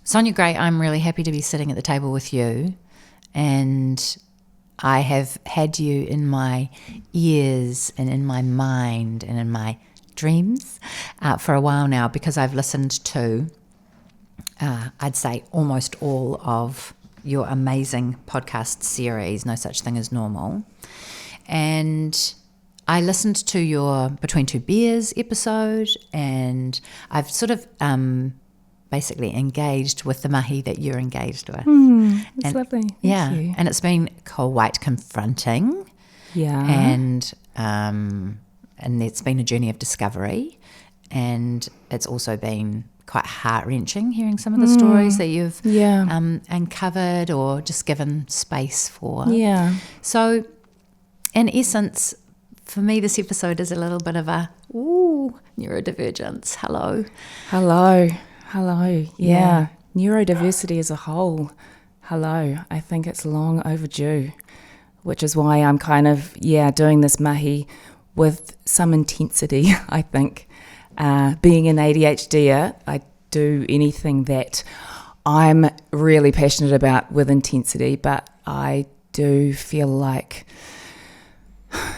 Sonia Gray, I'm really happy to be sitting at the table with you, and I have had you in my ears and in my mind and in my dreams for a while now, because I've listened to, I'd say, almost all of your amazing podcast series, No Such Thing as Normal. And I listened to your Between Two Beers episode, and I've sort of basically engaged with the mahi that you're engaged with. That's lovely. Thank you. And it's been quite confronting. Yeah. And it's been a journey of discovery, and it's also been quite heart-wrenching hearing some of the stories that you've uncovered or just given space for. Yeah. So in essence, for me, this episode is a little bit of a neurodivergence. Hello. Yeah. Neurodiversity as a whole. Hello. I think it's long overdue, which is why I'm kind of, doing this mahi with some intensity, I think. Being an ADHDer, I do anything that I'm really passionate about with intensity, but I do feel like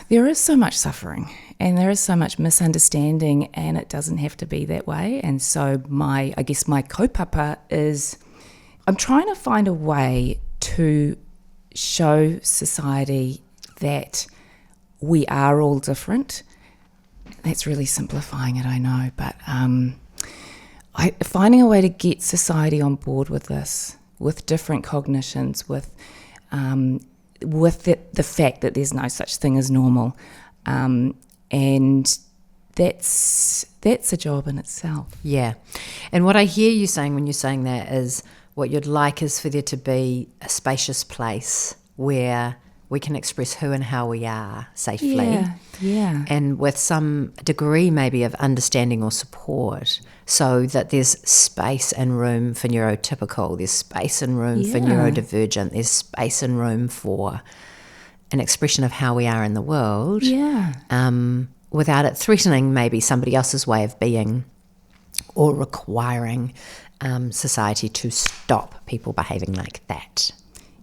there is so much suffering and there is so much misunderstanding, and it doesn't have to be that way. And so my kaupapa is I'm trying to find a way to show society that we are all different. That's really simplifying it, I know, but finding a way to get society on board with this, with different cognitions, with the fact that there's no such thing as normal, and that's a job in itself. Yeah, and what I hear you saying when you're saying that is what you'd like is for there to be a spacious place where we can express who and how we are safely. Yeah. And with some degree maybe of understanding or support, so that there's space and room for neurotypical, there's space and room for neurodivergent, there's space and room for an expression of how we are in the world. Yeah. Without it threatening maybe somebody else's way of being or requiring society to stop people behaving like that.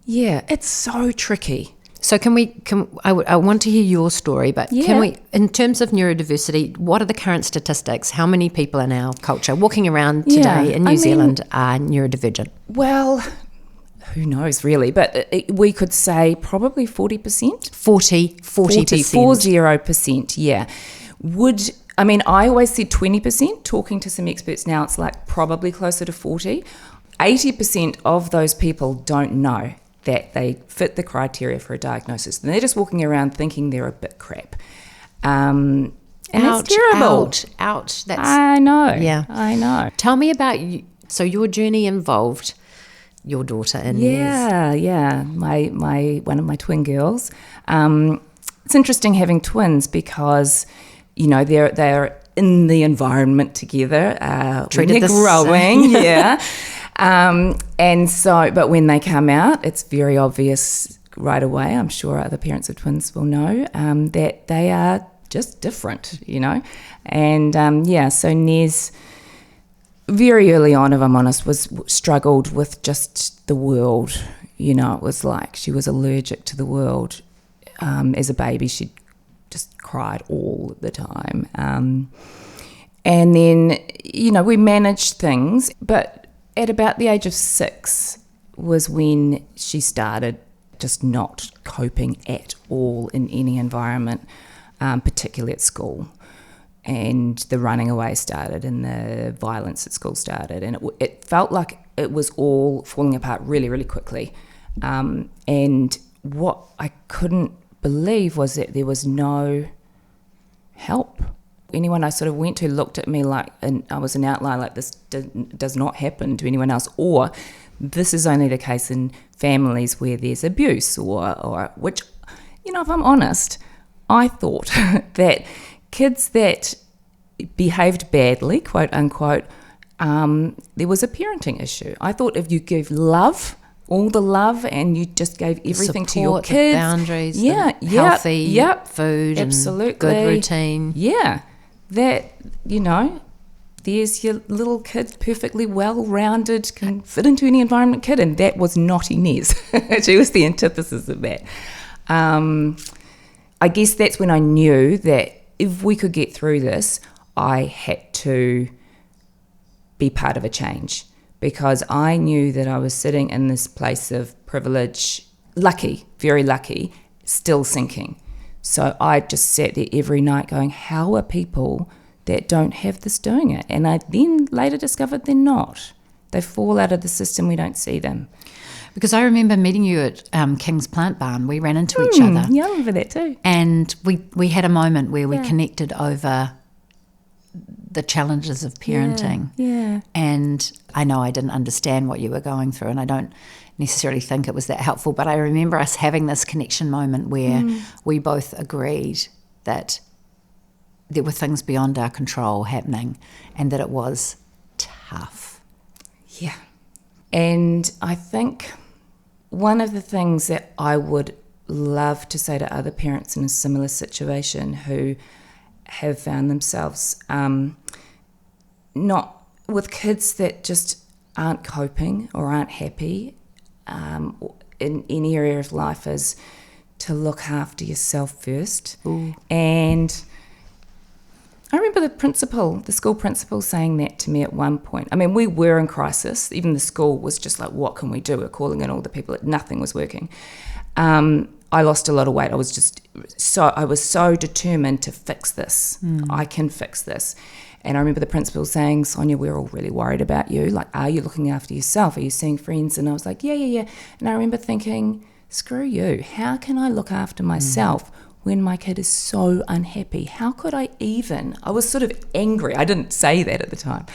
Yeah, it's so tricky. So I want to hear your story, but can we, in terms of neurodiversity, what are the current statistics? How many people in our culture walking around today in New Zealand are neurodivergent? Well, who knows really, but we could say probably 40%. 40%. 40%, yeah. I always said 20%. Talking to some experts now, it's like probably closer to 40. 80% of those people don't know that they fit the criteria for a diagnosis. And they're just walking around thinking they're a bit crap. And that's terrible. Ouch. I know. Yeah. I know. Tell me about you. So your journey involved your daughter Inez. Yeah. My one of my twin girls. It's interesting having twins because, they're in the environment together. Treated they're growing, and so, but when they come out, it's very obvious right away. I'm sure other parents of twins will know that they are just different, And so Nez, very early on, if I'm honest, struggled with just the world. It was like she was allergic to the world. As a baby, she just cried all the time. And then, we managed things, but at about the age of 6 was when she started just not coping at all in any environment, particularly at school. And the running away started and the violence at school started. And it felt like it was all falling apart really, really quickly. And what I couldn't believe was that there was no help. Anyone I sort of went to looked at me like, and I was an outlier, like this does not happen to anyone else, or this is only the case in families where there's abuse, or which, if I'm honest, I thought that kids that behaved badly, quote unquote, there was a parenting issue. I thought if you give love, all the love, and you just gave everything support, to your kids, the boundaries, healthy food, absolutely, and good routine. Yeah, that there's your little kid, perfectly well-rounded, can fit into any environment kid, and that was not Inez. She was the antithesis of that. I guess that's when I knew that if we could get through this, I had to be part of a change, because I knew that I was sitting in this place of privilege, lucky, very lucky, still sinking. So I just sat there every night going, how are people that don't have this doing it? And I then later discovered they're not. They fall out of the system, we don't see them. Because I remember meeting you at King's Plant Barn. We ran into each other. Yeah, I remember that too. And we had a moment where we connected over the challenges of parenting. Yeah. And I know I didn't understand what you were going through, and I don't necessarily think it was that helpful, but I remember us having this connection moment where we both agreed that there were things beyond our control happening and that it was tough. Yeah. And I think one of the things that I would love to say to other parents in a similar situation who have found themselves not with kids that just aren't coping or aren't happy in any area of life is to look after yourself first. Ooh. And I remember the school principal saying that to me at one point. I mean, we were in crisis. Even the school was just like, what can we do? We're calling in all the people. Nothing was working. I lost a lot of weight. I was so determined to fix this. I can fix this. And I remember the principal saying, Sonia, we're all really worried about you. Like, are you looking after yourself? Are you seeing friends? And I was like, yeah. And I remember thinking, screw you. How can I look after myself when my kid is so unhappy? How could I even? I was sort of angry. I didn't say that at the time.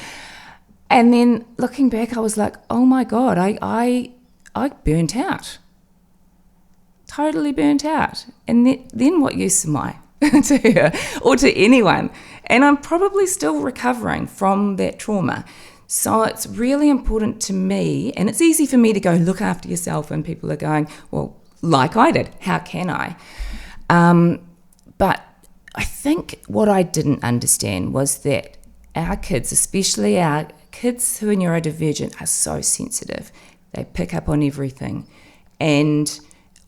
And then looking back, I was like, oh my God, I burnt out. Totally burnt out. And then what use am I to her or to anyone? And I'm probably still recovering from that trauma. So it's really important to me, and it's easy for me to go look after yourself when people are going, well, like I did, how can I? But I think what I didn't understand was that our kids, especially our kids who are neurodivergent, are so sensitive. They pick up on everything. And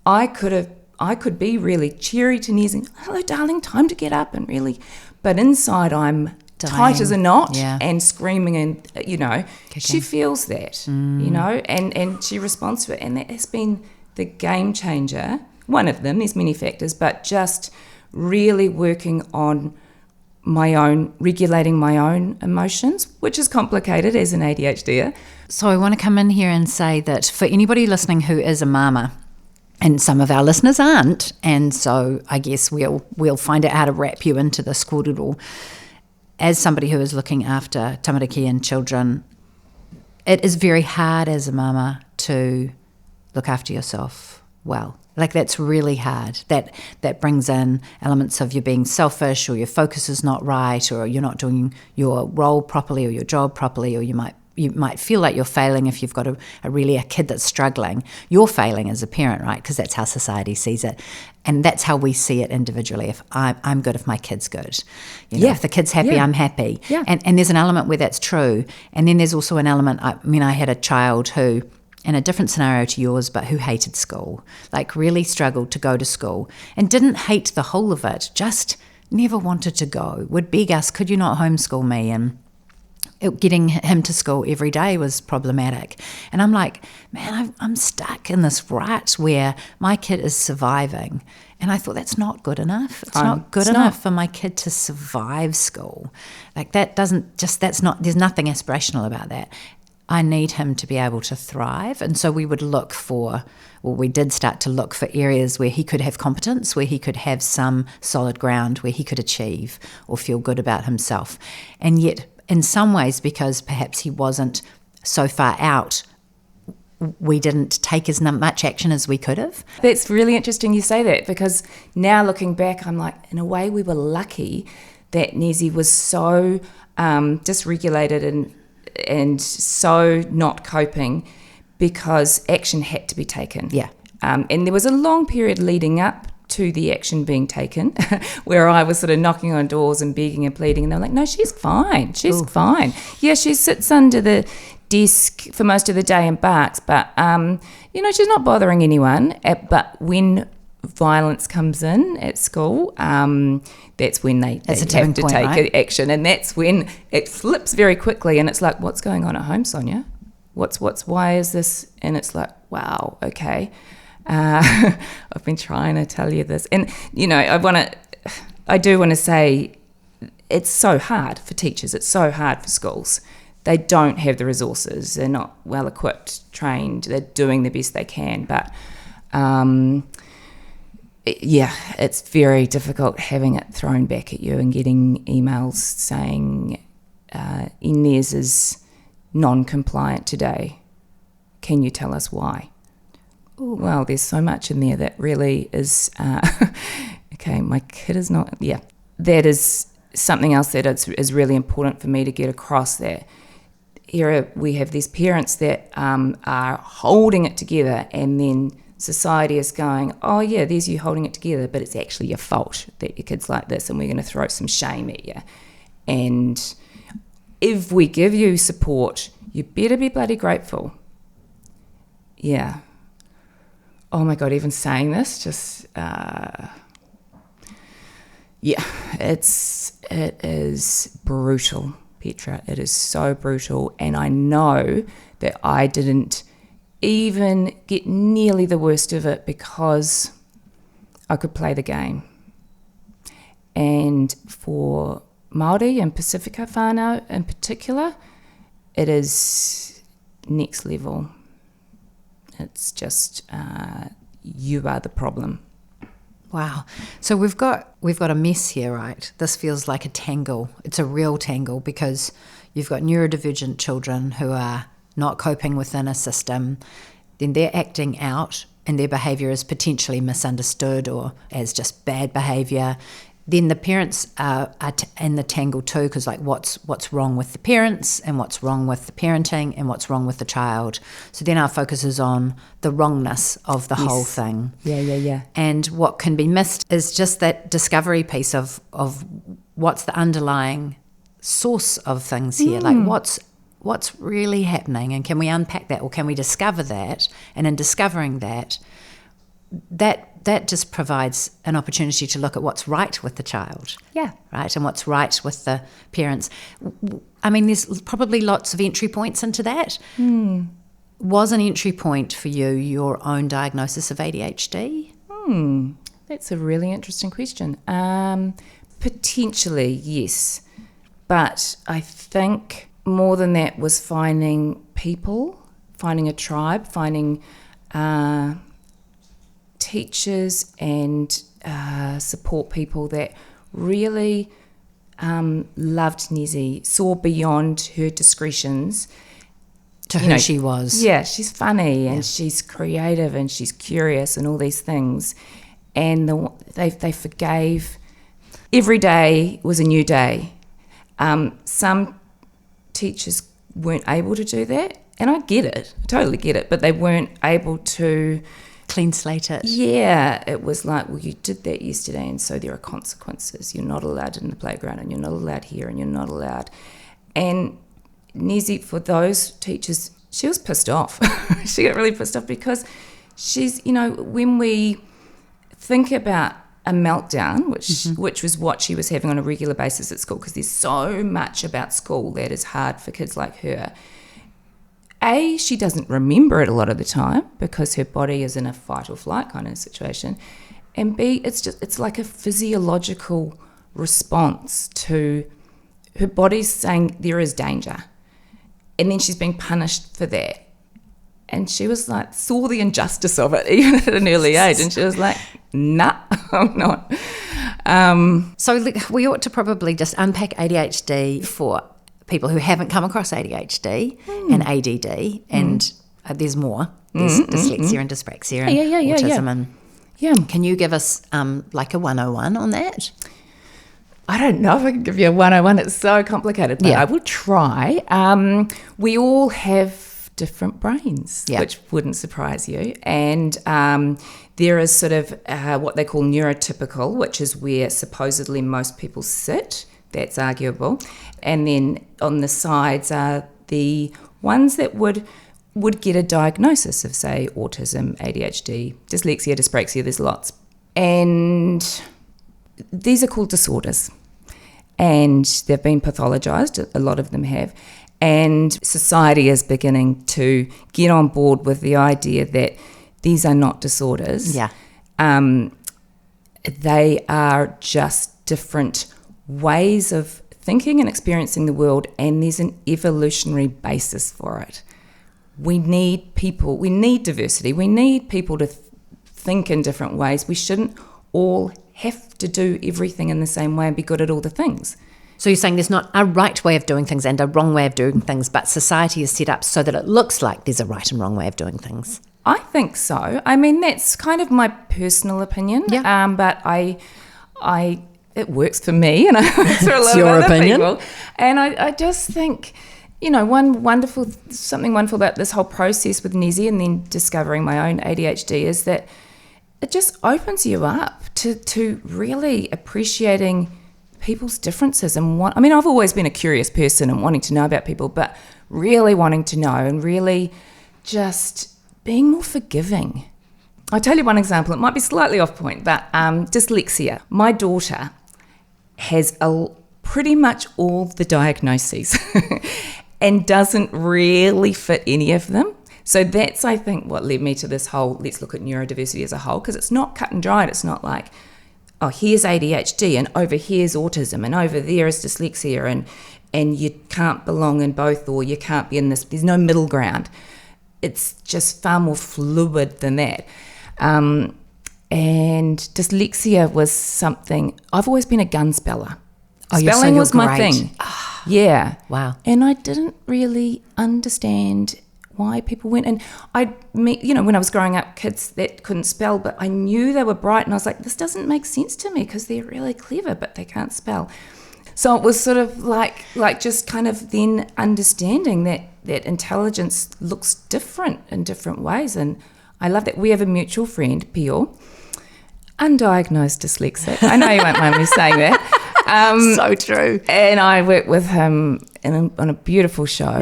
I could be really cheery to Inez and, hello, darling, time to get up, and really, but inside I'm tight as a knot and screaming, and, kicking. She feels that, and she responds to it. And that has been the game changer. One of them, there's many factors, but just really working on regulating my own emotions, which is complicated as an ADHDer. So I want to come in here and say that for anybody listening who is a mama, and some of our listeners aren't, and so I guess we'll find out how to wrap you into this kōrero. As somebody who is looking after tamariki and children, it is very hard as a mama to look after yourself well. Like, that's really hard. That brings in elements of you being selfish, or your focus is not right, or you're not doing your role properly or your job properly, or you might feel like you're failing if you've got a kid that's struggling. You're failing as a parent, right? Because that's how society sees it. And that's how we see it individually. If I'm good, if my kid's good. If the kid's happy, I'm happy. Yeah. And there's an element where that's true. And then there's also an element, I had a child who, in a different scenario to yours, but who hated school, like really struggled to go to school and didn't hate the whole of it, just never wanted to go, would beg us, could you not homeschool me? And getting him to school every day was problematic. And I'm like, man, I'm stuck in this rut where my kid is surviving. And I thought, that's not good enough. It's not good enough for my kid to survive school. Like, there's nothing aspirational about that. I need him to be able to thrive. And so we did start to look for areas where he could have competence, where he could have some solid ground, where he could achieve or feel good about himself. And yet, in some ways, because perhaps he wasn't so far out, we didn't take as much action as we could have. That's really interesting you say that, because now looking back, I'm like, in a way we were lucky that Nezzy was so dysregulated and so not coping, because action had to be taken. Yeah. And there was a long period leading up to the action being taken, where I was sort of knocking on doors and begging and pleading, and they were like, no, she's fine. She's fine. Yeah, she sits under the desk for most of the day and barks, but, she's not bothering anyone. But when violence comes in at school, that's when they have to take right? action, and that's when it flips very quickly, and it's like, what's going on at home, Sonia? Why is this? And it's like, wow, okay. I've been trying to tell you this, and I do want to say, it's so hard for teachers. It's so hard for schools. They don't have the resources. They're not well equipped, trained. They're doing the best they can, but it's very difficult having it thrown back at you and getting emails saying Inez is non-compliant today. Can you tell us why? Ooh. Well, there's so much in there that really is, okay, my kid is not, that is something else that is really important for me to get across, that here we have these parents that are holding it together, and then society is going, oh yeah, there's you holding it together, but it's actually your fault that your kid's like this, and we're going to throw some shame at you. And if we give you support, you better be bloody grateful. Yeah. Oh my God, even saying this, just, it is brutal, Petra. It is so brutal. And I know that I didn't even get nearly the worst of it because I could play the game. And for Māori and Pacifica whānau in particular, it is next level. It's just, you are the problem. Wow. So we've got a mess here, right? This feels like a tangle. It's a real tangle because you've got neurodivergent children who are not coping within a system. Then they're acting out and their behaviour is potentially misunderstood or as just bad behaviour. Then the parents are in the tangle too, because like what's wrong with the parents and what's wrong with the parenting and what's wrong with the child. So then our focus is on the wrongness of the whole thing. Yeah. And what can be missed is just that discovery piece of what's the underlying source of things here. Like what's really happening, and can we unpack that, or can we discover that? And in discovering that just provides an opportunity to look at what's right with the child. Yeah. Right, and what's right with the parents. I mean, there's probably lots of entry points into that. Was an entry point for you your own diagnosis of ADHD? That's a really interesting question. Potentially, yes. But I think more than that was finding people, finding a tribe, finding teachers and support people that really loved Nezzy, saw beyond her discretions to who she was. Yeah, she's funny and she's creative and she's curious and all these things. And they forgave. Every day was a new day. Some teachers weren't able to do that, and I get it, I totally get it, but they weren't able to clean slate it. Yeah, it was like, well, you did that yesterday, and so there are consequences. You're not allowed in the playground, and you're not allowed here, and you're not allowed. And Nezzy, for those teachers, she was pissed off. She got really pissed off because she's, when we think about a meltdown, which was what she was having on a regular basis at school, because there's so much about school that is hard for kids like her. A, she doesn't remember it a lot of the time because her body is in a fight or flight kind of situation. And B, it's like a physiological response to her body's saying there is danger. And then she's being punished for that. And she was like, saw the injustice of it even at an early age. And she was like, nah, I'm not. So we ought to probably just unpack ADHD for people who haven't come across ADHD and ADD. And there's more. There's dyslexia and dyspraxia and autism. And can you give us like a 101 on that? I don't know if I can give you a 101. It's so complicated, but I will try. We all have different brains, Yeah. which wouldn't surprise you. And there is sort of what they call neurotypical, which is where supposedly most people sit. That's arguable. And then on the sides are the ones that would get a diagnosis of, say, autism, ADHD, dyslexia, dyspraxia, there's lots. And these are called disorders. And they've been pathologized, a lot of them have. And society is beginning to get on board with the idea that these are not disorders. Yeah. They are just different ways of thinking and experiencing the world, and there's an evolutionary basis for it. We need people, we need diversity, we need people to think in different ways. We shouldn't all have to do everything in the same way and be good at all the things. So you're saying there's not a right way of doing things and a wrong way of doing things, but society is set up so that it looks like there's a right and wrong way of doing things. I think so. I mean, that's kind of my personal opinion. Yeah. But it works for me, and it works for a lot your of other opinion. people. And I just think, something wonderful about this whole process with Nezzy and then discovering my own ADHD is that it just opens you up to really appreciating people's differences and I've always been a curious person and wanting to know about people, but really wanting to know and really just being more forgiving. I'll tell you one example. It might be slightly off point, but dyslexia. My daughter has pretty much all the diagnoses and doesn't really fit any of them. So that's, I think, what led me to this whole, let's look at neurodiversity as a whole, because it's not cut and dried. It's not like, oh, here's ADHD and over here's autism and over there is dyslexia and you can't belong in both, or you can't be in this. There's no middle ground. It's just far more fluid than that. And dyslexia was something, I've always been a gun speller. Oh, Spelling was my great. thing. Yeah. Wow. And I didn't really understand why people went. And when I was growing up, kids that couldn't spell, but I knew they were bright. And I was like, this doesn't make sense to me because they're really clever, but they can't spell. So it was sort of like just kind of then understanding that intelligence looks different in different ways. And I love that we have a mutual friend, Pio, undiagnosed dyslexic. I know you won't mind me saying that. So true. And I worked with him on a beautiful show,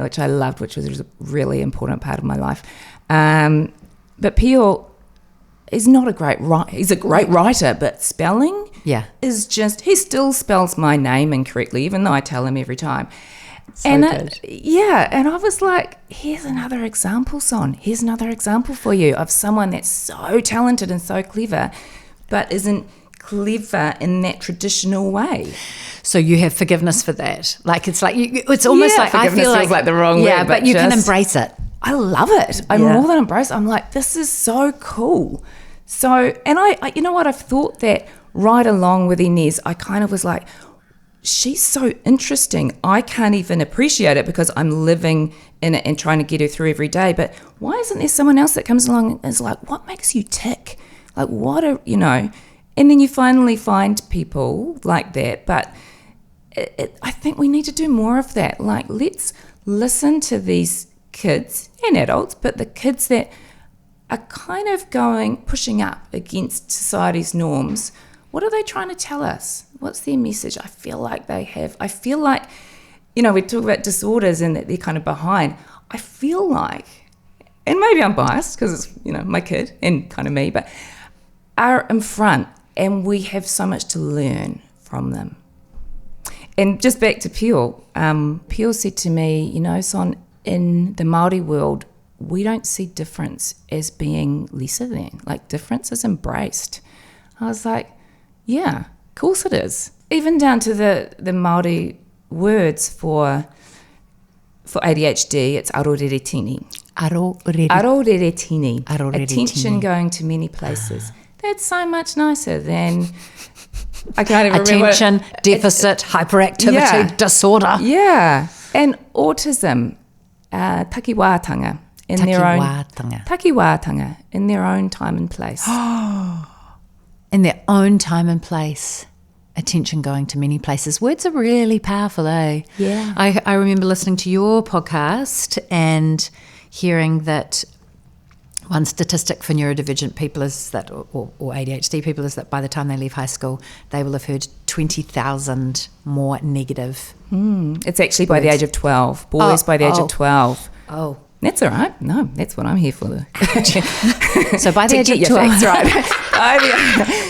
which I loved, which was a really important part of my life. But Pio is not a great writer. He's a great writer, but spelling is just, he still spells my name incorrectly, even though I tell him every time. So and good. And I was like, here's another example, Son. Here's another example for you of someone that's so talented and so clever, but isn't clever in that traditional way. So you have forgiveness for that. Like it's almost like I feel feels like the wrong word, but you can embrace it. I love it. I more than embrace it. I'm like, this is so cool. So, and I you know what? I've thought that right along with Inez, I kind of was like, she's so interesting. I can't even appreciate it because I'm living in it and trying to get her through every day. But why isn't there someone else that comes along and is like, what makes you tick? Like, and then you finally find people like that. But I think we need to do more of that. Like, let's listen to these kids and adults, but the kids that are kind of pushing up against society's norms. What are they trying to tell us? What's their message? I feel like they have. I feel like, we talk about disorders and that they're kind of behind. I feel like, and maybe I'm biased because it's, my kid and kind of me, but are in front and we have so much to learn from them. And just back to Pio, Pio said to me, Son, in the Māori world, we don't see difference as being lesser than. Like, difference is embraced. I was like, yeah, of course it is. Even down to the Māori words for ADHD, it's aroreretini. Aroreretini. Attention going to many places. That's so much nicer than, I can't even remember. Attention, deficit, hyperactivity, disorder. Yeah. And autism, takiwātanga. Takiwātanga in their own time and place. In their own time and place. attention going to many places. Words are really powerful, eh? Yeah. I remember listening to your podcast and hearing that one statistic for neurodivergent people is that, or ADHD people, is that by the time they leave high school, they will have heard 20,000 more negative. It's actually by the age of 12. Boys by the age of 12. Oh. That's all right. No, that's what I'm here for. So by the age of 12. Facts right.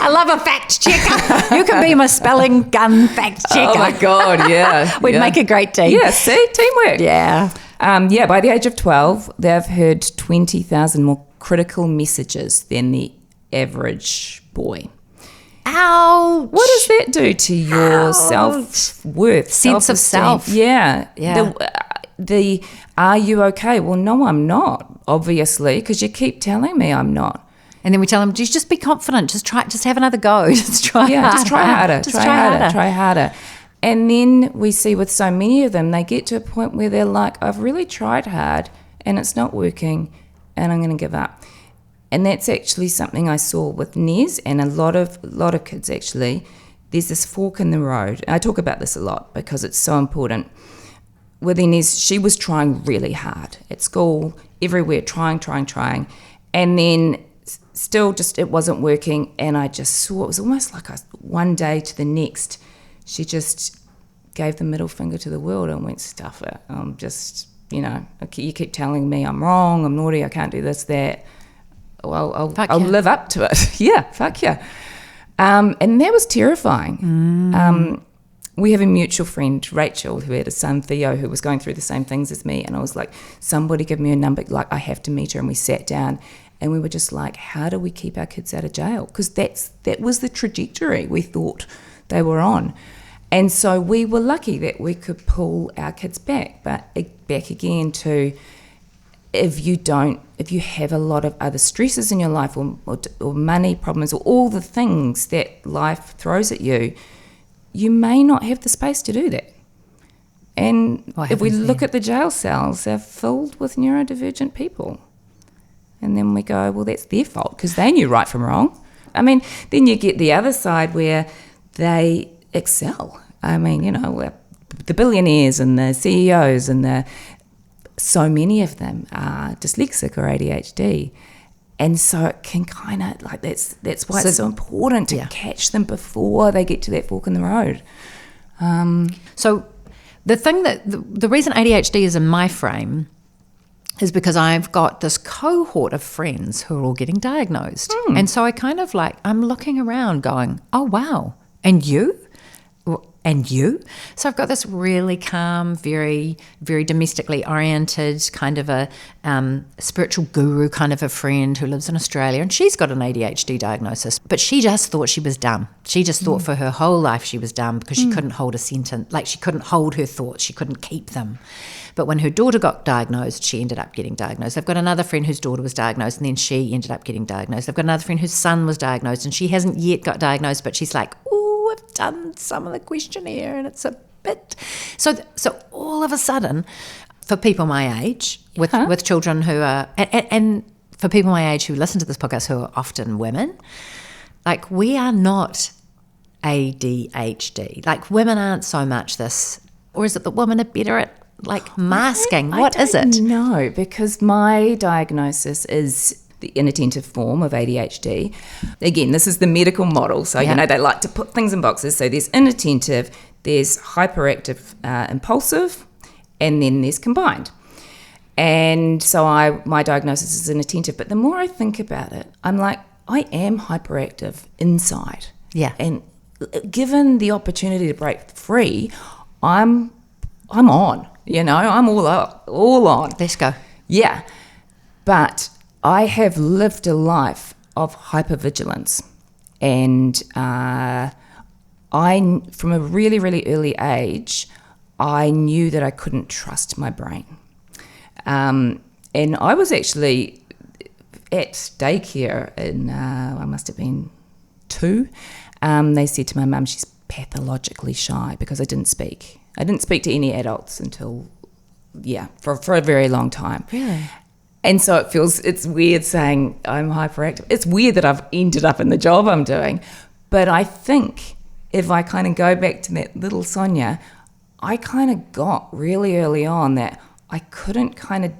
I love a fact checker. You can be my spelling gun fact checker. Oh my God, yeah. We'd make a great team. Yeah, see, teamwork. Yeah. By the age of 12, they've heard 20,000 more critical messages than the average boy. Ouch. What does that do to your self-worth? Sense of self. Yeah. Yeah. The are you okay? Well, no, I'm not, obviously, because you keep telling me I'm not. And then we tell them, just be confident. Just have another go. Just try harder. Just try harder. Just try harder. And then we see with so many of them, they get to a point where they're like, I've really tried hard and it's not working and I'm going to give up. And that's actually something I saw with Nez and a lot of kids actually. There's this fork in the road. I talk about this a lot because it's so important. With Inez, she was trying really hard at school, everywhere, trying. And then still just it wasn't working. And I just saw it was almost like one day to the next, she just gave the middle finger to the world and went, stuff it. I'm just, you keep telling me I'm wrong, I'm naughty, I can't do this, that. Well, I'll live up to it. Yeah, fuck yeah. And that was terrifying. We have a mutual friend, Rachel, who had a son, Theo, who was going through the same things as me. And I was like, somebody give me a number, like I have to meet her. And we sat down and we were just like, how do we keep our kids out of jail? Because that was the trajectory we thought they were on. And so we were lucky that we could pull our kids back. But back again to if you have a lot of other stresses in your life or money problems or all the things that life throws at you, you may not have the space to do that. And if we look at the jail cells, they're filled with neurodivergent people. And then we go, well, that's their fault because they knew right from wrong. I mean, then you get the other side where they excel. I mean, the billionaires and the CEOs and so many of them are dyslexic or ADHD. And so it can kind of like that's why it's so important to catch them before they get to that fork in the road. So the thing the reason ADHD is in my frame is because I've got this cohort of friends who are all getting diagnosed. And so I kind of I'm looking around going, oh, wow. And you? And you? So I've got this really calm, very, very domestically oriented kind of a spiritual guru kind of a friend who lives in Australia, and she's got an ADHD diagnosis, but she just thought she was dumb. She just thought for her whole life she was dumb because she couldn't hold a sentence, she couldn't hold her thoughts, she couldn't keep them. But when her daughter got diagnosed, she ended up getting diagnosed. I've got another friend whose daughter was diagnosed and then she ended up getting diagnosed. I've got another friend whose son was diagnosed and she hasn't yet got diagnosed, but she's like, I've done some of the questionnaire and it's a bit. So all of a sudden, for people my age, with children who are, and for people my age who listen to this podcast who are often women, we are not ADHD. Women aren't so much this, or is it that women are better at masking? What is it? No, because my diagnosis is the inattentive form of ADHD. Again, this is the medical model. So, they like to put things in boxes. So there's inattentive, there's hyperactive, impulsive, and then there's combined. And so my diagnosis is inattentive. But the more I think about it, I'm like, I am hyperactive inside. Yeah. And given the opportunity to break free, I'm on, I'm all on. Let's go. Yeah. But I have lived a life of hypervigilance, and from a really, really early age, I knew that I couldn't trust my brain. And I was actually at daycare I must have been 2. They said to my mum, she's pathologically shy because I didn't speak. I didn't speak to any adults until, for a very long time. Really? And so it's weird saying I'm hyperactive. It's weird that I've ended up in the job I'm doing. But I think if I kind of go back to that little Sonia, I kind of got really early on that I couldn't kind of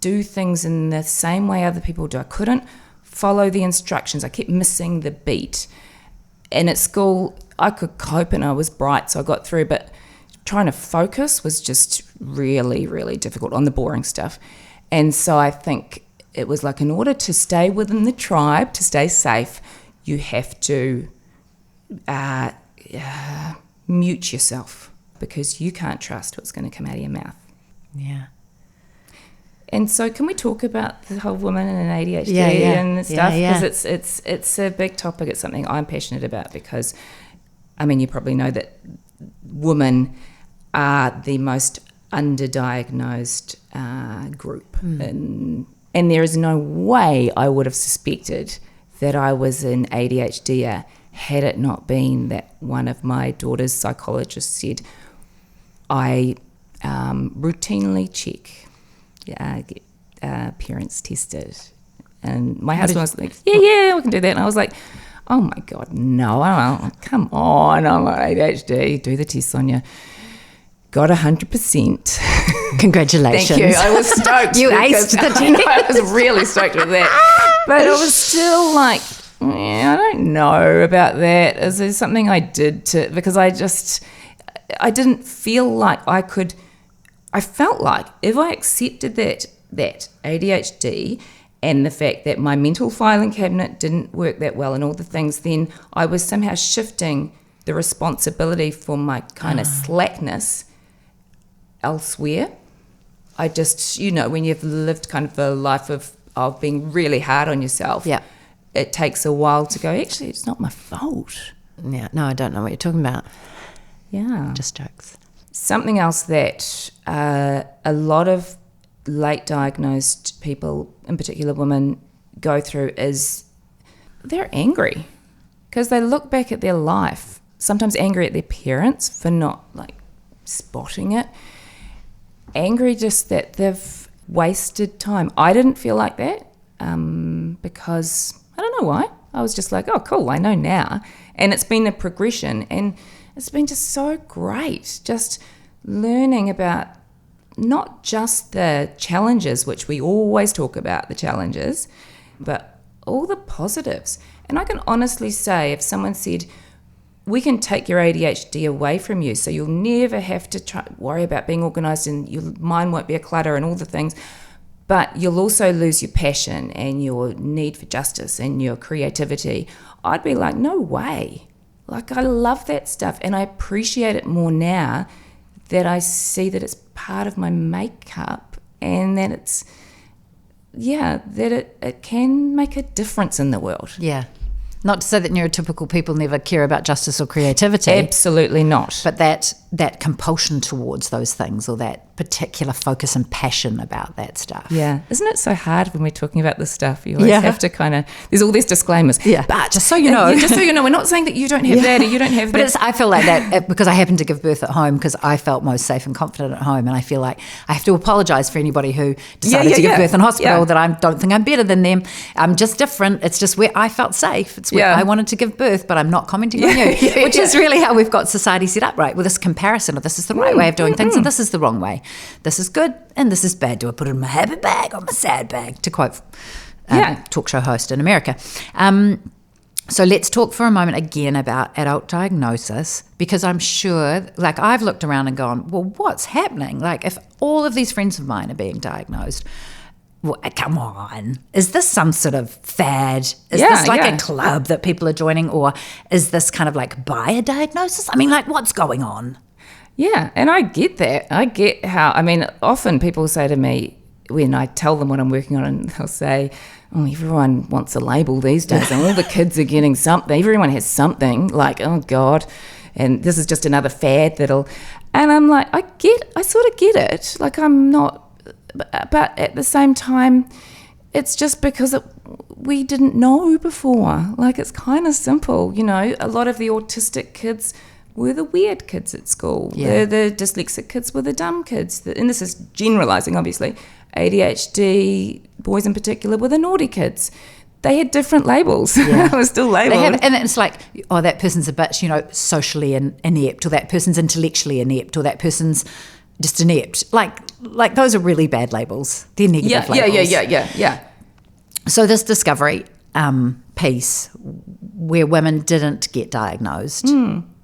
do things in the same way other people do. I couldn't follow the instructions. I kept missing the beat. And at school, I could cope and I was bright, so I got through, but trying to focus was just really, really difficult on the boring stuff. And so I think it was like, in order to stay within the tribe, to stay safe, you have to mute yourself, because you can't trust what's going to come out of your mouth. Yeah. And so can we talk about the whole woman and ADHD and stuff? Because it's a big topic. It's something I'm passionate about because, I mean, you probably know that women are the most underdiagnosed group. And there is no way I would have suspected that I was an ADHDer had it not been that one of my daughter's psychologists said, I routinely check get parents tested. And my husband was like, yeah, we can do that. And I was like, oh my God, no, I don't, come on, I'm on ADHD. Do the test, Sonia. Got 100%. Congratulations. Thank you. I was stoked. You aced the test. I was really stoked with that. But I was still like, I don't know about that. Is there something I did to, because I didn't feel like I felt like if I accepted that ADHD and the fact that my mental filing cabinet didn't work that well and all the things, then I was somehow shifting the responsibility for my kind of slackness elsewhere. I just, when you've lived kind of a life of being really hard on yourself, it takes a while to go, actually, it's not my fault. Yeah, no, I don't know what you're talking about. Yeah. Just jokes. Something else that a lot of late diagnosed people, in particular women, go through is they're angry because they look back at their life, sometimes angry at their parents for not spotting it, angry just that they've wasted time. I didn't feel like that because I don't know why. I was just like, oh, cool, I know now. And it's been a progression, and it's been just so great, just learning about not just the challenges, which we always talk about, the challenges, but all the positives. And I can honestly say, if someone said, we can take your ADHD away from you, so you'll never have to worry about being organised and your mind won't be a clutter and all the things, but you'll also lose your passion and your need for justice and your creativity, I'd be like, no way. I love that stuff, and I appreciate it more now that I see that it's part of my makeup and that it's, that it can make a difference in the world. Yeah. Not to say that neurotypical people never care about justice or creativity. Absolutely not. But that compulsion towards those things, or that particular focus and passion about that stuff. Yeah. Isn't it so hard when we're talking about this stuff? You always have to kind of, there's all these disclaimers. Yeah. But just so you know. We're not saying that you don't have that or you don't have that. But I feel like that because I happened to give birth at home because I felt most safe and confident at home. And I feel like I have to apologise for anybody who decided to give birth in hospital, that I don't think I'm better than them. I'm just different. It's just where I felt safe. It's where I wanted to give birth, but I'm not commenting on you, which is really how we've got society set up, right? With this comparison of this is the right way of doing things and this is the wrong way. This is good and this is bad. Do I put it in my happy bag or my sad bag? To quote talk show host in America. So let's talk for a moment again about adult diagnosis, because I'm sure, I've looked around and gone, well, what's happening? If all of these friends of mine are being diagnosed, well, come on, is this some sort of fad? Is this a club that people are joining, or is this kind of by a diagnosis? I mean, what's going on? Yeah, and I get that. I get how, often people say to me when I tell them what I'm working on, and they'll say, oh, everyone wants a label these days and all the kids are getting something. Everyone has something, oh God, and this is just another fad and I'm like, I sort of get it. I'm not, but at the same time, it's just because we didn't know before. It's kind of simple, a lot of the autistic kids were the weird kids at school. The dyslexic kids were the dumb kids. And this is generalising, obviously. ADHD boys in particular were the naughty kids. they had different labels. Yeah. It was still labelled. And it's like, oh, that person's a bit, socially inept, or that person's intellectually inept, or that person's just inept. Like those are really bad labels. They're negative labels. Yeah. So this discovery piece where women didn't get diagnosed,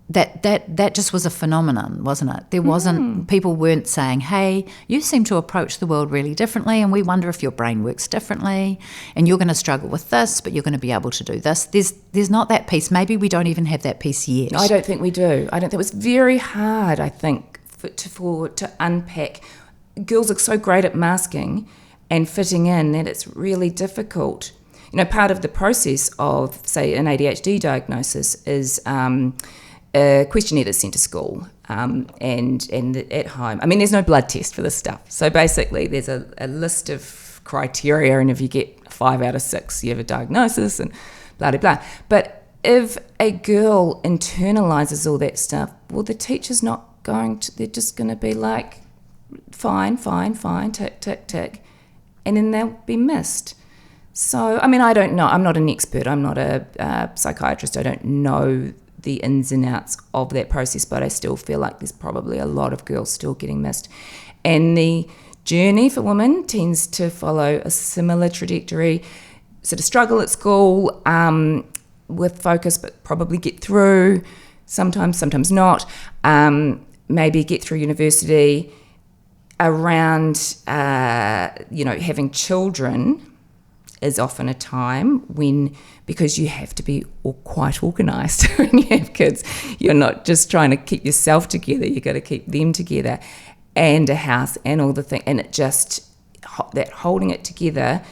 that just was a phenomenon, wasn't it? There wasn't, people weren't saying, hey, you seem to approach the world really differently, and we wonder if your brain works differently, and you're going to struggle with this, but you're going to be able to do this. There's not that piece. Maybe we don't even have that piece yet. I don't think we do. I don't think it was very hard, I think, to unpack. Girls are so great at masking and fitting in that it's really difficult. Part of the process of, say, an ADHD diagnosis is a questionnaire that's sent to school and at home. I mean, there's no blood test for this stuff. So basically, there's a list of criteria, and if you get 5 out of 6, you have a diagnosis and blah, blah, blah. But if a girl internalizes all that stuff, well, the teacher's not going to, they're just going to be like, fine, tick, tick, tick, and then they'll be missed. So, I mean, I don't know. I'm not an expert. I'm not a psychiatrist. I don't know the ins and outs of that process, but I still feel like there's probably a lot of girls still getting missed. And the journey for women tends to follow a similar trajectory, sort of struggle at school with focus, but probably get through, sometimes not, maybe get through university. Around, having children is often a time when, because you have to be quite organised when you have kids, you're not just trying to keep yourself together, you've got to keep them together, and a house and all the things, and it just, that holding it together,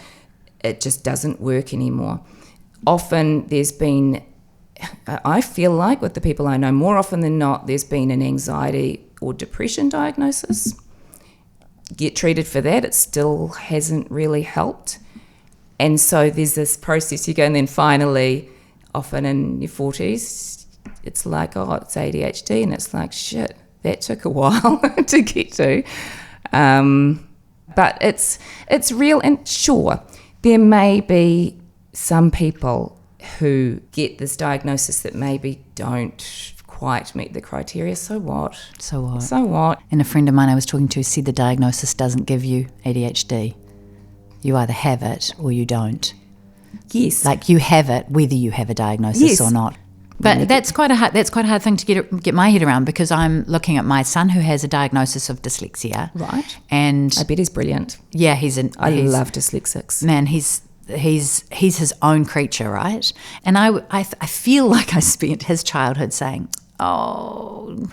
it just doesn't work anymore. Often there's been, I feel like with the people I know, more often than not, there's been an anxiety or depression diagnosis. Get treated for that, it still hasn't really helped. And so there's this process you go, and then finally, often in your 40s, it's like, oh, it's ADHD, and it's like, shit, that took a while to get to. But it's real, and sure, there may be some people who get this diagnosis that maybe don't quite meet the criteria. So what? And a friend of mine I was talking to said the diagnosis doesn't give you ADHD. You either have it or you don't. Yes. Like you have it whether you have a diagnosis or not. But that's quite a hard thing to get my head around, because I'm looking at my son who has a diagnosis of dyslexia. Right. And I bet he's brilliant. Yeah, I love dyslexics. Man, he's his own creature, right? And I feel like I spent his childhood saying, oh,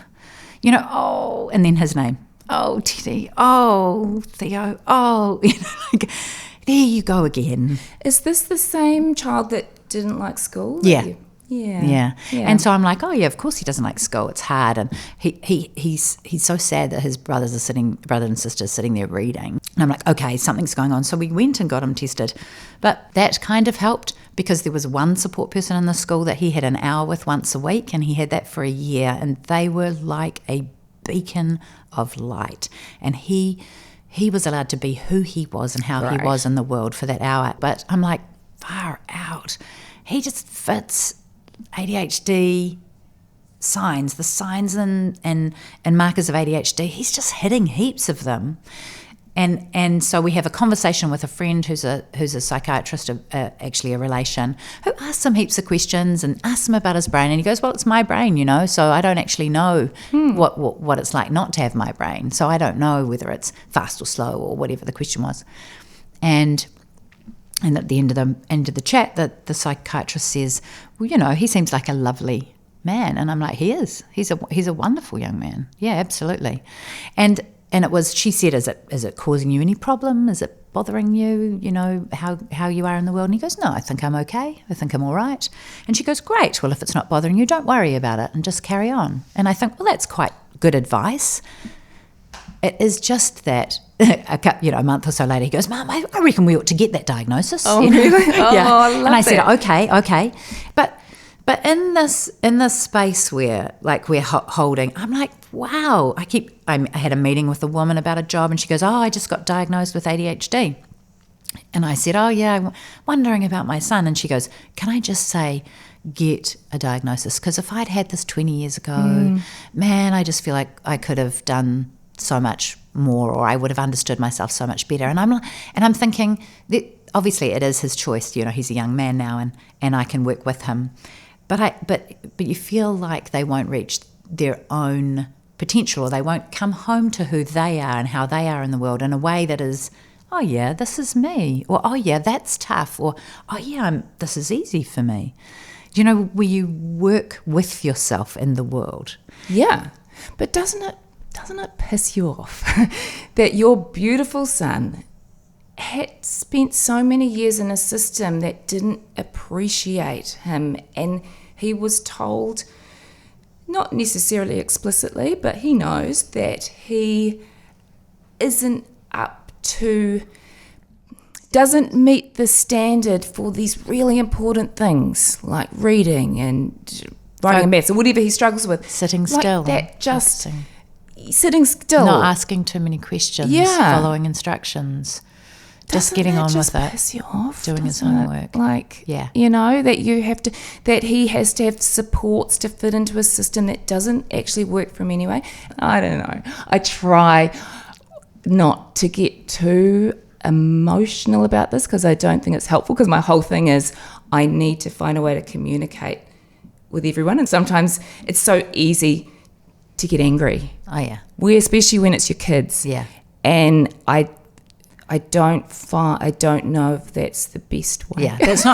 and then his name. Oh, Teddy. Oh, Theo. Oh, like, there you go again. Is this the same child that didn't like school? Yeah. Yeah. And so I'm like, oh yeah, of course he doesn't like school. It's hard, and he's so sad that his brother and sisters sitting there reading. And I'm like, okay, something's going on. So we went and got him tested, but that kind of helped, because there was one support person in the school that he had an hour with once a week, and he had that for a year, and they were like a beacon of light, and he was allowed to be who he was and how he was in the world for that hour. But I'm like, far out, he just fits ADHD signs, the signs and markers of ADHD. He's just hitting heaps of them. And so we have a conversation with a friend who's a psychiatrist, actually a relation, who asks him heaps of questions and asks him about his brain. And he goes, well, it's my brain, so I don't actually know what it's like not to have my brain. So I don't know whether it's fast or slow or whatever the question was. And at the end of the chat, the psychiatrist says, well, he seems like a lovely man. And I'm like, he is. He's a wonderful young man. Yeah, absolutely. And it was, she said, is it causing you any problem? Is it bothering you, how you are in the world? And he goes, no, I think I'm okay. I think I'm all right. And she goes, great. Well, if it's not bothering you, don't worry about it and just carry on. And I think, well, that's quite good advice. It is just that, a month or so later, he goes, Mum, I reckon we ought to get that diagnosis. Oh, really? Yeah. Oh, I love and I said, that. okay. But in this space where we're holding, I'm like, wow. I had a meeting with a woman about a job, and she goes, oh, I just got diagnosed with ADHD. And I said, oh, yeah, I'm wondering about my son. And she goes, can I just say, get a diagnosis? Because if I'd had this 20 years ago, man, I just feel like I could have done so much more, or I would have understood myself so much better. And I'm thinking that obviously it is his choice. You know, he's a young man now, and I can work with him. But you feel like they won't reach their own potential, or they won't come home to who they are and how they are in the world in a way that is, oh yeah, this is me, or oh yeah, that's tough, or oh yeah, this is easy for me. You know, where you work with yourself in the world. Yeah, but doesn't it piss you off that your beautiful son had spent so many years in a system that didn't appreciate him, and he was told, not necessarily explicitly, but he knows that he isn't up to, doesn't meet the standard for these really important things like reading and writing and maths or whatever he struggles with. Sitting still. That just sitting still. Not asking too many questions. Yeah. Following instructions. Just getting on with it. Piss you off, doing his homework. Like, yeah. You know, that he has to have supports to fit into a system that doesn't actually work for him anyway. I don't know. I try not to get too emotional about this because I don't think it's helpful, because my whole thing is I need to find a way to communicate with everyone, and sometimes it's so easy to get angry. Oh yeah. Especially when it's your kids. Yeah. And I don't know if that's the best way. Yeah, that's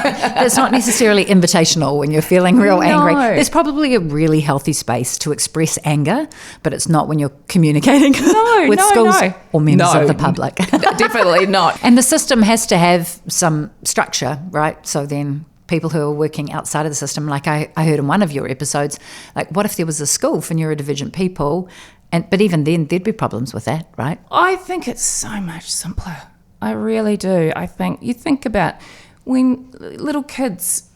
not necessarily invitational when you're feeling real angry. There's probably a really healthy space to express anger, but it's not when you're communicating with schools or members of the public. Definitely not. And the system has to have some structure, right? So then people who are working outside of the system, like I heard in one of your episodes, like what if there was a school for neurodivergent people? But even then, there'd be problems with that, right? I think it's so much simpler. I really do. I think you think about when little kids,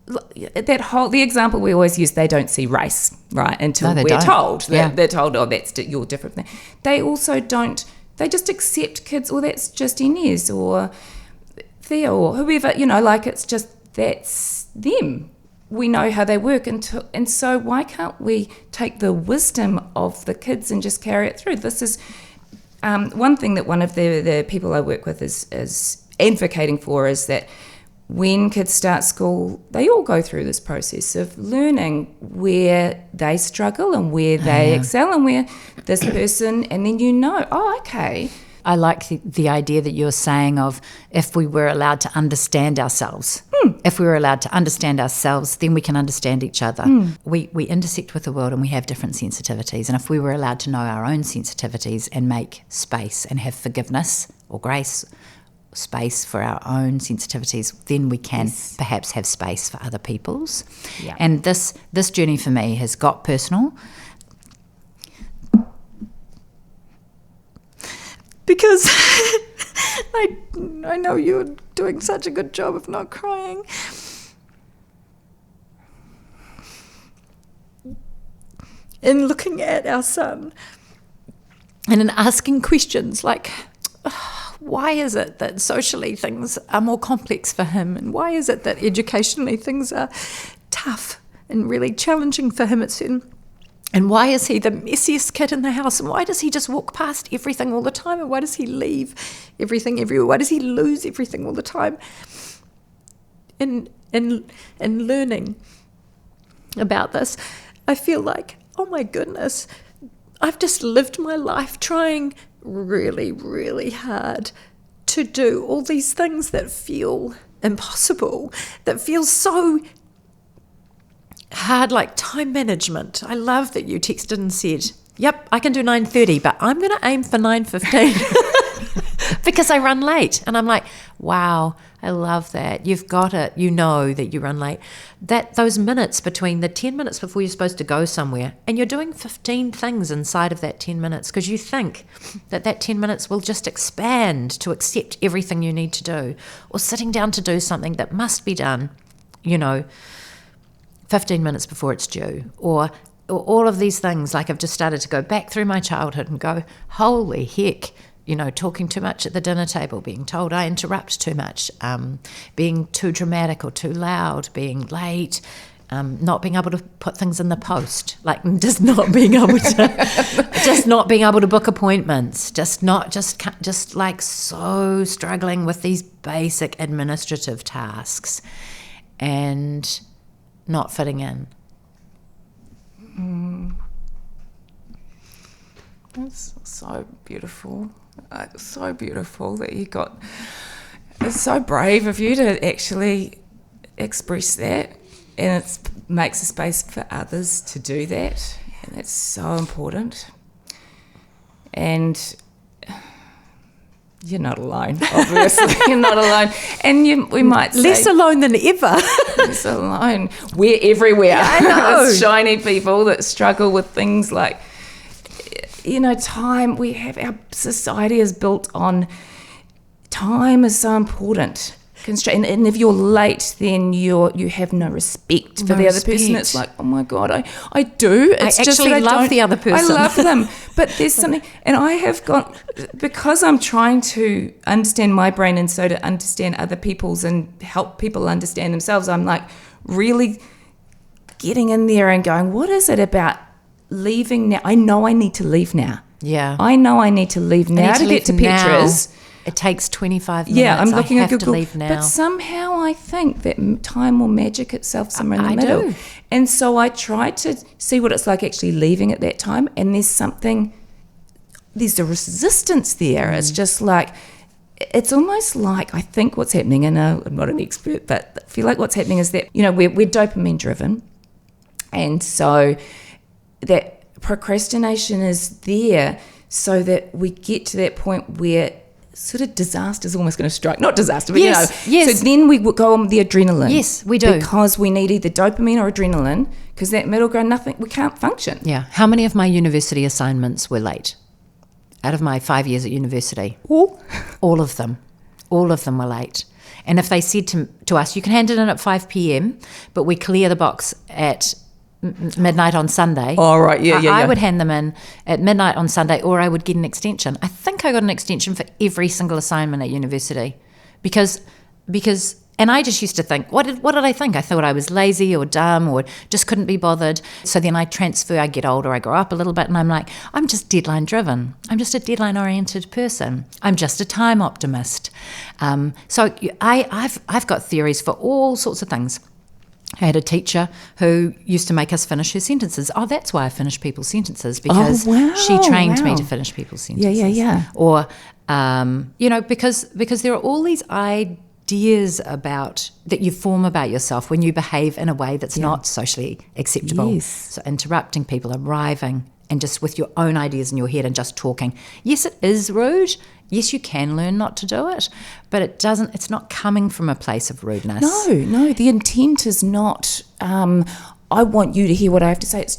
the example we always use, they don't see race, right? Until we're told. They're told, oh, that's your different thing. They also don't, they just accept kids, or that's just Inez or Theo or whoever, you know, like it's just, that's them. We know how they work, and so why can't we take the wisdom of the kids and just carry it through? This is one thing that one of the people I work with is advocating for, is that when kids start school, they all go through this process of learning where they struggle and where they excel and where this person, and then oh, okay. I like the idea that you're saying of if we were allowed to understand ourselves. If we were allowed to understand ourselves, then we can understand each other. We intersect with the world and we have different sensitivities. And if we were allowed to know our own sensitivities and make space and have forgiveness or grace, space for our own sensitivities, then we can perhaps have space for other people's. Yeah. And this journey for me has got personal. Because I know you're doing such a good job of not crying. In looking at our son and in asking questions like, why is it that socially things are more complex for him? And why is it that educationally things are tough and really challenging for him at certain. And why is he the messiest kid in the house? And why does he just walk past everything all the time? And why does he leave everything everywhere? Why does he lose everything all the time? And learning about this, I feel like, oh my goodness, I've just lived my life trying really, really hard to do all these things that feel impossible, that feel so hard, like time management. I love that you texted and said, yep, I can do 9:30, but I'm going to aim for 9:15 because I run late. And I'm like, wow, I love that. You've got it. You know that you run late. That those minutes between the 10 minutes before you're supposed to go somewhere, and you're doing 15 things inside of that 10 minutes because you think that 10 minutes will just expand to accept everything you need to do, or sitting down to do something that must be done, 15 minutes before it's due, or all of these things. Like, I've just started to go back through my childhood and go, holy heck, talking too much at the dinner table, being told I interrupt too much, being too dramatic or too loud, being late, not being able to put things in the post, like just not being able to book appointments, just like so struggling with these basic administrative tasks and not fitting in. That's so beautiful. So beautiful that you got. It's so brave of you to actually express that, and it makes a space for others to do that, and that's so important. And you're not alone, obviously. You're not alone. And we might say... Less alone than ever. Less alone. We're everywhere. I know. There's shiny people that struggle with things like, time. Our society is built on time is so important. And if you're late, then you have no respect for the other person. It's like, oh my God, I do. It's I just actually that love the other person. I love them. But there's something, and I have got, because I'm trying to understand my brain and so to understand other people's and help people understand themselves, I'm like really getting in there and going, what is it about leaving now? I know I need to leave now. Yeah. I know I need to leave now to get to Petra's. It takes 25 minutes. Yeah, I'm looking at Google. to leave now. But somehow I think that time will magic itself somewhere in the middle. Do. And so I try to see what it's like actually leaving at that time. And there's a resistance there. It's just like, it's almost like, I think what's happening, and I'm not an expert, but I feel like what's happening is that, we're dopamine driven. And so that procrastination is there so that we get to that point where sort of disaster is almost going to strike. Not disaster, but yes. So then we go on the adrenaline. Yes, we do. Because we need either dopamine or adrenaline, because that middle ground, we can't function. Yeah. How many of my university assignments were late? Out of my 5 years at university? All of them. All of them were late. And if they said to us, you can hand it in at 5 p.m, but we clear the box at midnight on Sunday. Oh, right, yeah. I would hand them in at midnight on Sunday, or I would get an extension. I think I got an extension for every single assignment at university because and I just used to think, what did I think? I thought I was lazy or dumb or just couldn't be bothered. So then I get older, I grow up a little bit, and I'm like, I'm just deadline driven. I'm just a deadline oriented person. I'm just a time optimist. So I've got theories for all sorts of things. I had a teacher who used to make us finish her sentences. Oh, that's why I finish people's sentences, because she trained me to finish people's sentences. Yeah. Or, because there are all these ideas that you form about yourself when you behave in a way that's not socially acceptable. Yes. So interrupting people, arriving, and just with your own ideas in your head and just talking. Yes, it is rude. Yes, you can learn not to do it, but it's not coming from a place of rudeness. No, the intent is not, I want you to hear what I have to say. It's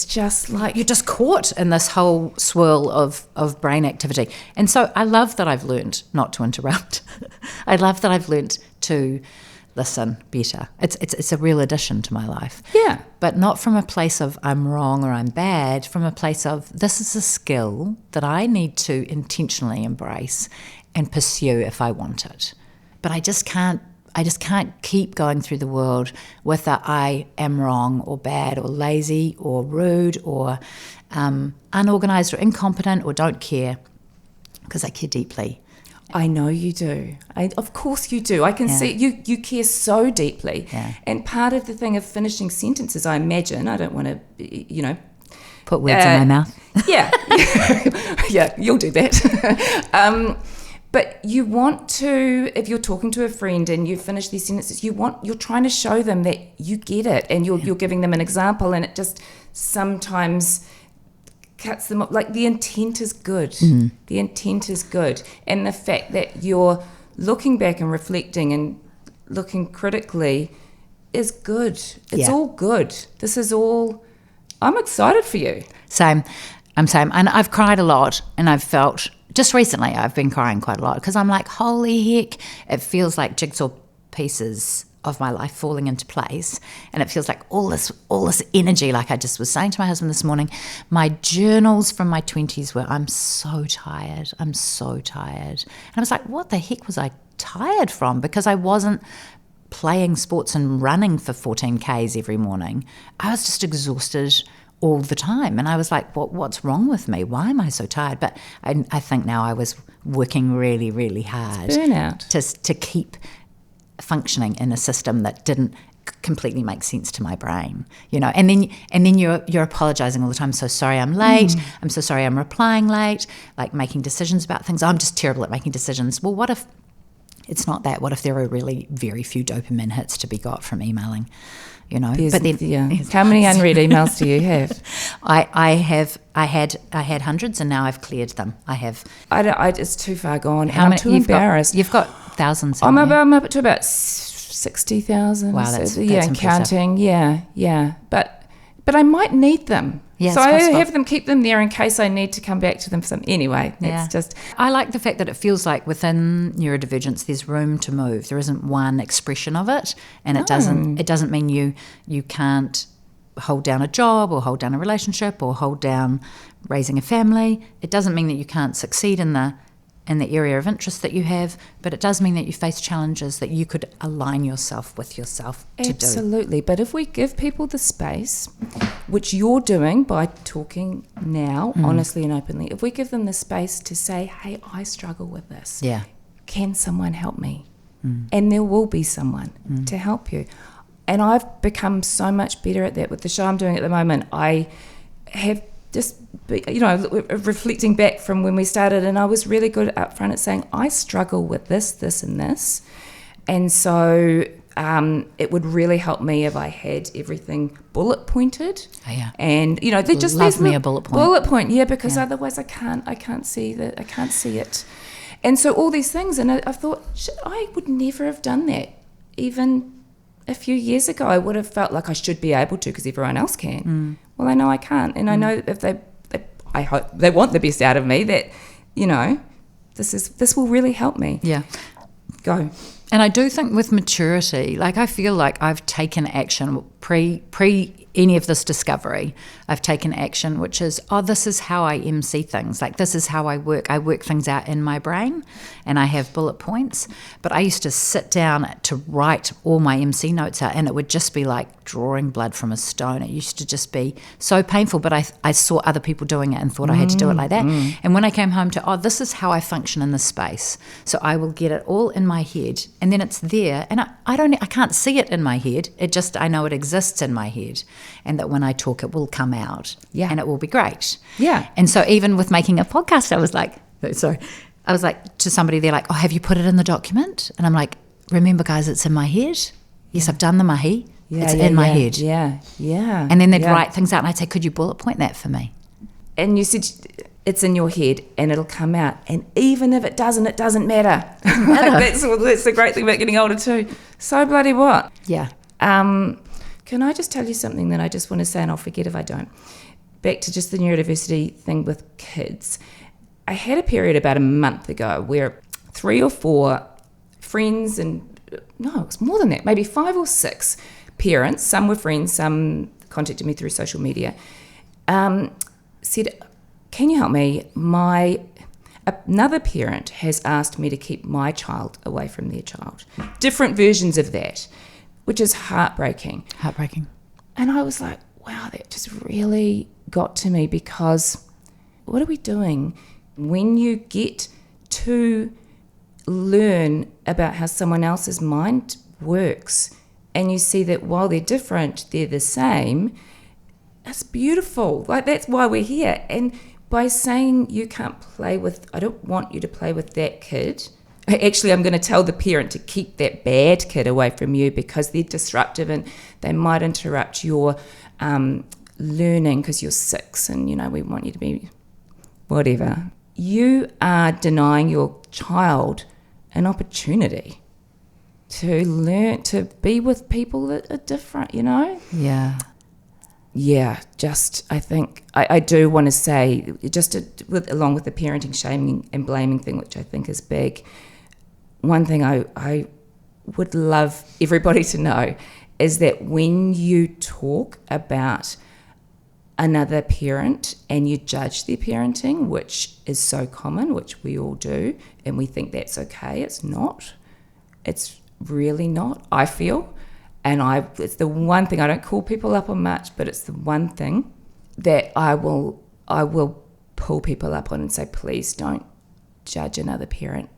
just like you're just caught in this whole swirl of brain activity. And so I love that I've learned not to interrupt. I love that I've learned to listen better. It's a real addition to my life. Yeah. But not from a place of I'm wrong or I'm bad, from a place of this is a skill that I need to intentionally embrace and pursue if I want it. But I just can't keep going through the world with a I am wrong or bad or lazy or rude or unorganised or incompetent or don't care, because I care deeply. I know you do. Of course you do. I can see you care so deeply. Yeah. And part of the thing of finishing sentences, I imagine, I don't want to, put words in my mouth. Yeah. Yeah, you'll do that. But you want to, if you're talking to a friend and you finish these sentences, you're trying to show them that you get it, and you're giving them an example, and it just sometimes cuts them up. Like, the intent is good. Mm-hmm. The intent is good. And the fact that you're looking back and reflecting and looking critically is good. It's all good. This is all, I'm excited for you. Same. I'm same. And I've cried a lot, and I've felt, just recently I've been crying quite a lot, because I'm like, holy heck, it feels like jigsaw pieces of my life falling into place, and it feels like all this energy. Like I just was saying to my husband this morning, my journals from my 20s were, I'm so tired, and I was like, what the heck was I tired from? Because I wasn't playing sports and running for 14 Ks every morning. I was just exhausted all the time, and I was like, what's wrong with me? Why am I so tired? But I think now I was working really, really hard to keep functioning in a system that didn't completely make sense to my brain, and then you're apologizing all the time. I'm so sorry I'm late. I'm so sorry I'm replying late, like making decisions about things. I'm just terrible at making decisions. Well, what if it's not that? What if there are really very few dopamine hits to be got from emailing? But then, how many unread emails do you have? I had hundreds, and now I've cleared them. I have. It's too far gone. I'm too embarrassed. You've got thousands. I'm up to about 60,000. Wow, that's and counting. Yeah. But I might need them. Yeah, so I have them, keep them there in case I need to come back to them for some. Anyway, that's just. I like the fact that it feels like within neurodivergence there's room to move. There isn't one expression of it, and it doesn't mean you can't hold down a job or hold down a relationship or hold down raising a family. It doesn't mean that you can't succeed in the area of interest that you have, but it does mean that you face challenges that you could align yourself with yourself to do. Absolutely. But if we give people the space, which you're doing by talking now, honestly and openly, if we give them the space to say, hey, I struggle with this. Yeah. Can someone help me? And there will be someone to help you. And I've become so much better at that with the show I'm doing at the moment. I have just, reflecting back from when we started, and I was really good up front at saying, I struggle with this, and this. And so it would really help me if I had everything bullet pointed. Oh, yeah. And, they just love me a bullet point. Bullet point, yeah, because otherwise I can't see it. And so all these things, and I thought, I would never have done that. Even a few years ago, I would have felt like I should be able to because everyone else can. Well, I know I can't, and I know if I hope they want the best out of me, that this will really help me. Yeah, go. And I do think with maturity, like I feel like I've taken action pre any of this discovery. I've taken action, which is, this is how I MC things. Like, this is how I work. I work things out in my brain, and I have bullet points. But I used to sit down to write all my MC notes out, and it would just be like drawing blood from a stone. It used to just be so painful, but I saw other people doing it and thought I had to do it like that. And when I came home to, this is how I function in this space. So I will get it all in my head, and then it's there. And I can't see it in my head. I know it exists in my head. And that when I talk, it will come out, and it will be great. Yeah. And so even with making a podcast, I was like to somebody, they're like, have you put it in the document? And I'm like, remember, guys, it's in my head. Yes, I've done the mahi. It's in my head. Yeah. And then they'd write things out, and I'd say, could you bullet point that for me? And you said it's in your head, and it'll come out. And even if it doesn't matter. That's the great thing about getting older too. So bloody what? Yeah. Can I just tell you something that I just want to say, and I'll forget if I don't? Back to just the neurodiversity thing with kids. I had a period about a month ago where 3 or 4 friends, and no, it was more than that, maybe 5 or 6 parents, some were friends, some contacted me through social media, said, can you help me? Another parent has asked me to keep my child away from their child. Different versions of that, which is heartbreaking. And I was like, wow, that just really got to me, because what are we doing when you get to learn about how someone else's mind works, and you see that while they're different, they're the same? It's beautiful. Like, that's why we're here. And by saying you can't play with, I don't want you to play with that kid. Actually, I'm going to tell the parent to keep that bad kid away from you because they're disruptive and they might interrupt your learning because you're 6 and, we want you to be whatever. You are denying your child an opportunity to learn, to be with people that are different, Yeah. Yeah, I think I do want to say, along with the parenting, shaming and blaming thing, which I think is big, one thing I would love everybody to know is that when you talk about another parent and you judge their parenting, which is so common, which we all do, and we think that's okay, it's not. It's really not, I feel. And it's the one thing, I don't call people up on much, but it's the one thing that I will pull people up on and say, please don't judge another parent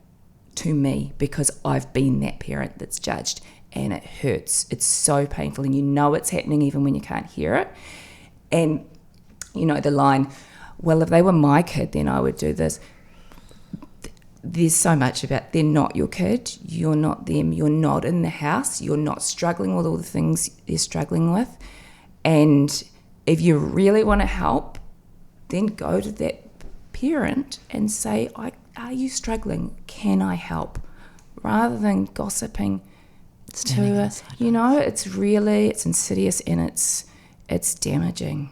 to me, because I've been that parent that's judged, and it hurts. It's so painful, and you know it's happening even when you can't hear it. And, you know, the line, well, if they were my kid, then I would do this. There's so much about they're not your kid, you're not them, you're not in the house, you're not struggling with all the things they're struggling with. And if you really want to help, then go to that parent and say, are you struggling? Can I help? Rather than gossiping to us. You know, it's insidious, and it's damaging.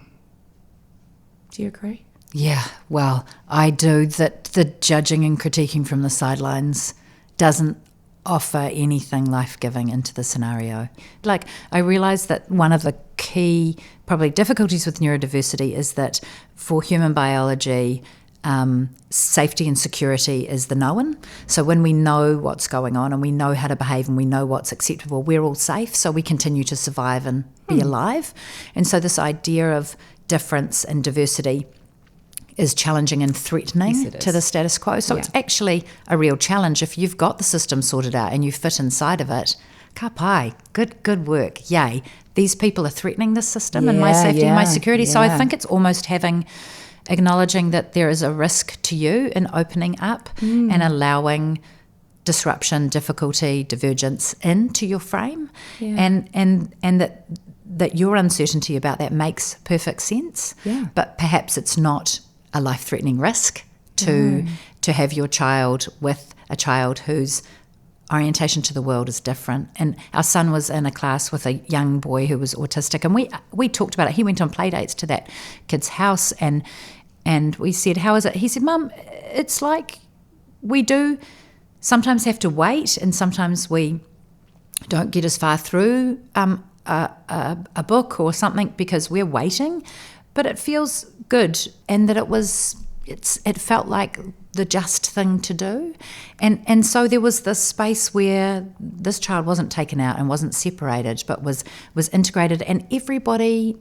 Do you agree? Yeah, well, I do. That the judging and critiquing from the sidelines doesn't offer anything life-giving into the scenario. Like, I realise that one of the key probably difficulties with neurodiversity is that for human biology, safety and security is the known. So when we know what's going on and we know how to behave and we know what's acceptable, we're all safe, so we continue to survive and be alive. And so this idea of difference and diversity is challenging and threatening to the status quo. So it's actually a real challenge. If you've got the system sorted out and you fit inside of it, ka pai, good work, yay. These people are threatening the system and my safety and my security. So I think it's almost acknowledging that there is a risk to you in opening up and allowing disruption, difficulty, divergence into your frame, and that your uncertainty about that makes perfect sense. Yeah. But perhaps it's not a life-threatening risk to have your child with a child whose orientation to the world is different. And our son was in a class with a young boy who was autistic, and we talked about it. He went on play dates to that kid's house, and we said, how is it? He said, Mum, it's like we do sometimes have to wait, and sometimes we don't get as far through a book or something because we're waiting, but it feels good, and that it felt like the just thing to do. And so there was this space where this child wasn't taken out and wasn't separated, but was integrated, and everybody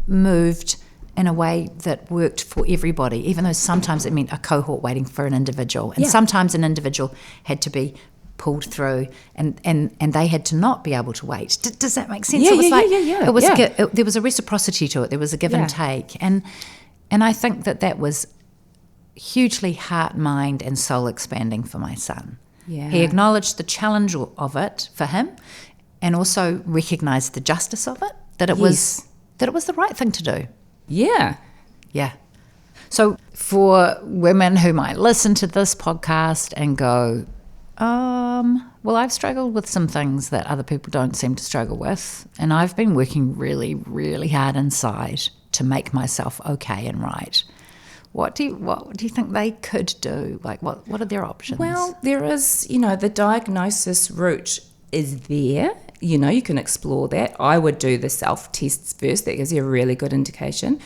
moved in a way that worked for everybody, even though sometimes it meant a cohort waiting for an individual, and sometimes an individual had to be pulled through, and they had to not be able to wait. Does that make sense? It was there was a reciprocity to it. There was a give and take, and I think that was hugely heart, mind, and soul expanding for my son. Yeah. He acknowledged the challenge of it for him, and also recognised the justice of it. That it was the right thing to do. Yeah. Yeah. So for women who might listen to this podcast and go, well, I've struggled with some things that other people don't seem to struggle with, and I've been working really, really hard inside to make myself okay and right. What do you think they could do? Like, what are their options? Well, there is, the diagnosis route is there. You can explore that. I would do the self-tests first. That gives you a really good indication.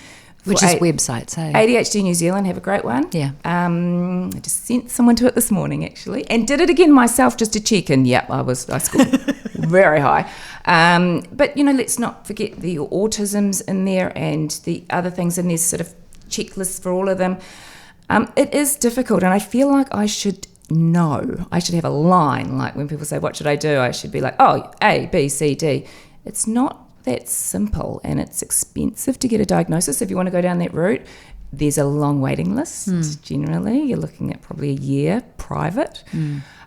Which is websites, hey? ADHD New Zealand have a great one. Yeah. I just sent someone to it this morning, actually, and did it again myself just to check. And I scored very high. But let's not forget the autism's in there and the other things, and there's sort of checklists for all of them. It is difficult, and I feel like I should know. I should have a line, like when people say, what should I do? I should be like, oh, A, B, C, D. It's not that simple, and it's expensive to get a diagnosis. If you want to go down that route, there's a long waiting list. Generally, you're looking at probably a year private.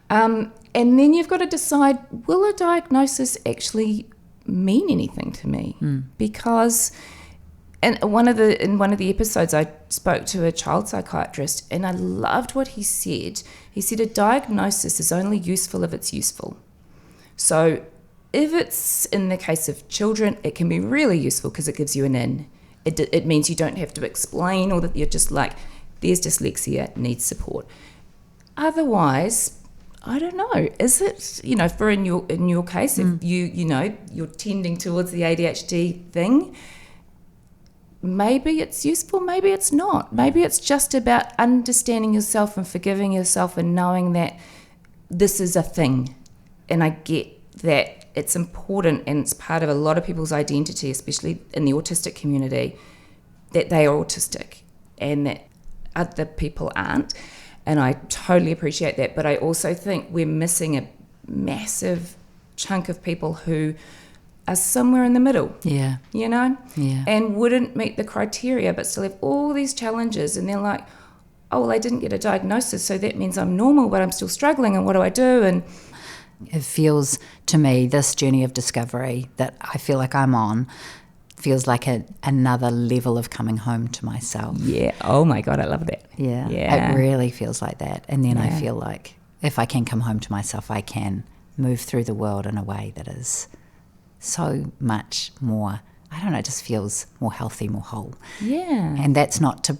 And then you've got to decide, will a diagnosis actually mean anything to me? Because in one of the episodes, I spoke to a child psychiatrist, and I loved what he said. He said a diagnosis is only useful if it's useful. So if it's in the case of children, it can be really useful because it gives you an in. It means you don't have to explain, or that you're just like, there's dyslexia, needs support. Otherwise, I don't know. Is it, for in your case, if you're tending towards the ADHD thing, maybe it's useful, maybe it's not. Maybe it's just about understanding yourself and forgiving yourself and knowing that this is a thing. And I get that it's important and it's part of a lot of people's identity, especially in the autistic community, that they are autistic and that other people aren't. And I totally appreciate that. But I also think we're missing a massive chunk of people who are somewhere in the middle. Yeah. Yeah. And wouldn't meet the criteria, but still have all these challenges. And they're like, oh, well, I didn't get a diagnosis, so that means I'm normal, but I'm still struggling. And what do I do? And it feels to me, this journey of discovery that I feel like I'm on feels like another level of coming home to myself. Yeah. Oh my God, I love that. Yeah. It really feels like that. And then I feel like if I can come home to myself, I can move through the world in a way that is so much more, I don't know, it just feels more healthy, more whole. Yeah. And that's not to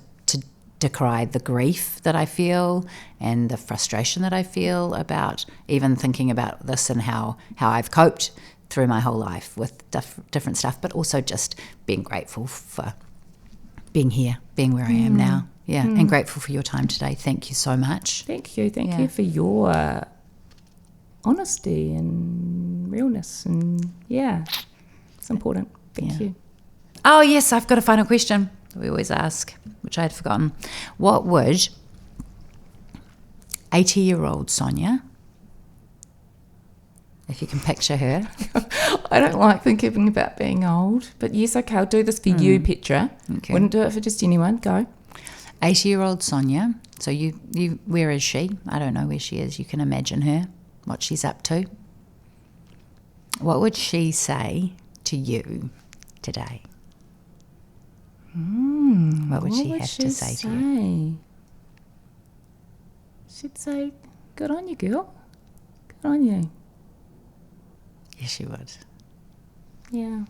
decry the grief that I feel and the frustration that I feel about even thinking about this and how I've coped through my whole life with different stuff, but also just being grateful for being here, being where I am now. Yeah, and grateful for your time today. Thank you so much. Thank you for your honesty and realness, and it's important. Thank you. Oh yes, I've got a final question that we always ask, which I had forgotten. What would 80-year-old Sonia, if you can picture her? I don't like thinking about being old, but yes, okay, I'll do this for you, Petra. Okay. Wouldn't do it for just anyone. Go. 80-year-old Sonia. So you, where is she? I don't know where she is. You can imagine her, what she's up to. What would she say to you today? What would she have to say to you? She'd say, good on you, girl. Good on you. Yes, she would. Yeah.